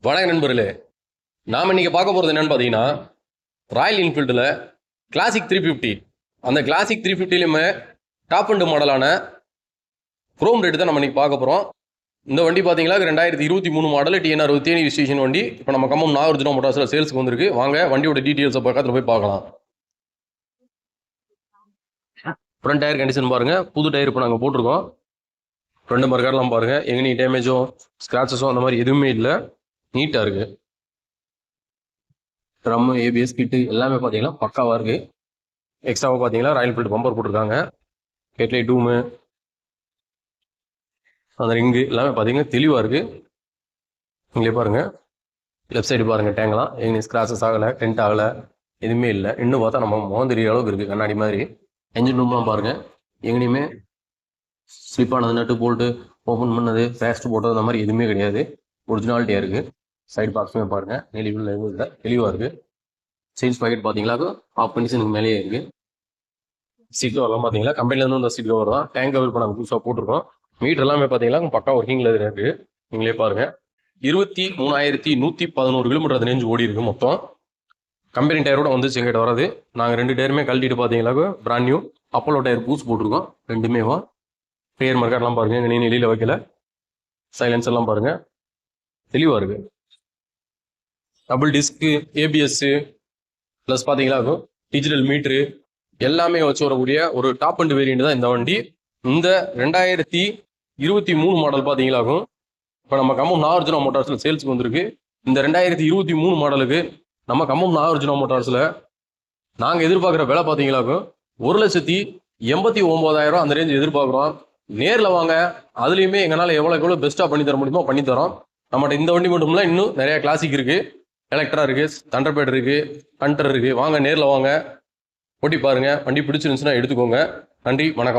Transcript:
வணக்க நண்பர்களே, நாம் இன்னைக்கு பார்க்க போகிறது என்னன்னு பார்த்தீங்கன்னா, ராயல் என்ஃபீல்டில் கிளாசிக் 350. அந்த கிளாசிக் 350லையுமே டாப் அண்ட் மாடலான குரோம் ரேட்டு தான் நம்ம இன்னைக்கு பார்க்க போகிறோம். இந்த வண்டி பார்த்தீங்களா 2023 மாடல் TNR தேனி ரிஜிஸ்ட்ரேஷன் வண்டி. இப்போ நம்ம கம்பம் நாகார்ஜுனா மோட்டார்ஸில் சேல்ஸுக்கு வந்திருக்கு. வாங்க வண்டியோட டீட்டெயில்ஸை பக்கத்தில் போய் பார்க்கலாம். ஃப்ரண்ட் டயர் கண்டிஷன் பாருங்கள், புது டயர் இப்போ நாங்கள் போட்டிருக்கோம். ஃப்ரண்ட் மர்கார்லாம் பாருங்கள், எங்கே டேமேஜோ ஸ்க்ராச்சஸோ அந்த மாதிரி எதுவுமே இல்லை, நீட்டாக இருக்குது. ட்ரம்மு ABS கிட்டு எல்லாமே பார்த்தீங்கன்னா பக்காவாக இருக்குது. எக்ஸ்ட்ராவாக பார்த்தீங்கன்னா ராயல் என்ஃபீல்டு பம்பர் போட்டிருக்காங்க. ஹெட்லைட் டூமு அந்த ரிங்கு எல்லாமே பார்த்தீங்கன்னா தெளிவாக இருக்குது. இங்கே பாருங்கள், லெஃப்ட் சைடு பாருங்கள், டேங்கெலாம் எங்கே ஸ்க்ராச்சஸ் ஆகலை, டென்ட் ஆகலை, எதுவுமே இல்லை. இன்னும் பார்த்தா நம்ம முகம் தெரிய அளவுக்கு இருக்குது கண்ணாடி மாதிரி. என்ஜின் ரூம்லாம் பாருங்கள், எங்கேயுமே ஸ்லிப் ஆனது, நட்டு போல்ட்டு ஓப்பன் பண்ணது, ஃபேஸ்ட் போட்டது அந்த மாதிரி எதுவுமே கிடையாது. ஒரிஜினாலிட்டியாக இருக்குது. சைடு பாக்ஸுமே பாருங்கள், நெளிவில் எதுவும் இல்லை, தெளிவாக இருக்குது. சேல்ஸ் பாக்கெட் பார்த்தீங்களா ஆஃப் கண்டிஷனுக்கு மேலேயே இருக்குது. சீட் கவர்லாம் பார்த்தீங்களா கம்பெனிலேருந்து அந்த சீட் கவர் தான். டேங்க் கவர் இப்போ நாங்கள் புதுசாக போட்டிருக்கோம். மீட்டர் எல்லாமே பார்த்தீங்களா பக்கா ஒர்க்கிங்கில் இருக்குது. நீங்களே பாருங்கள், 23,111 கிலோமீட்டர் ரேஞ்ச் ஓடி இருக்குது மொத்தம். கம்பெனி டயரோட வந்துச்சு எங்கிட்ட வராது. நாங்கள் 2 டயருமே கழட்டிட்டு பார்த்தீங்களா பிராண்ட் நியூ அப்போலோ டயர் பூஸ் போட்டிருக்கோம். ரெண்டுமே ரியர் மர்கார்லாம் பாருங்கள், எங்கள் வெளியில் வைக்கல. சைலன்ஸ் எல்லாம் பாருங்கள், தெளிவாக இருக்குது. டபுள் டிஸ்க்கு, ABS ப்ளஸ் பார்த்தீங்களா டிஜிட்டல் மீட்ரு எல்லாமே வச்சு வரக்கூடிய ஒரு டாப் அண்ட் வேரியண்ட் தான் இந்த வண்டி. இந்த 2023 மாடல் பார்த்தீங்களாகும் இப்போ நம்ம கம்பம் நாகார்ஜுனா மோட்டார்ஸில் சேல்ஸுக்கு வந்திருக்கு. இந்த 2023 மாடலுக்கு நம்ம கம்பம் நாகார்ஜுனா மோட்டார்ஸில் நாங்கள் எதிர்பார்க்குற விலை பார்த்தீங்களாக்கும் 1,89,000 அந்த ரேஞ்ச் எதிர்பார்க்குறோம். நேரில் வாங்க, அதுலேயுமே எங்களால் எவ்வளோ பெஸ்ட்டாக பண்ணி தர முடியுமோ பண்ணித்தரோம். நம்மகிட்ட இந்த வண்டி மட்டும் இல்லை, இன்னும் நிறையா கிளாசிக் இருக்குது, எலக்ட்ரா இருக்குது, தண்டர்பேட் இருக்குது, ஹண்டர் இருக்குது. வாங்க நேரில் வாங்க, ஓட்டி பாருங்கள். வண்டி பிடிச்சிருந்துச்சுன்னா எடுத்துக்கோங்க. நன்றி, வணக்கம்.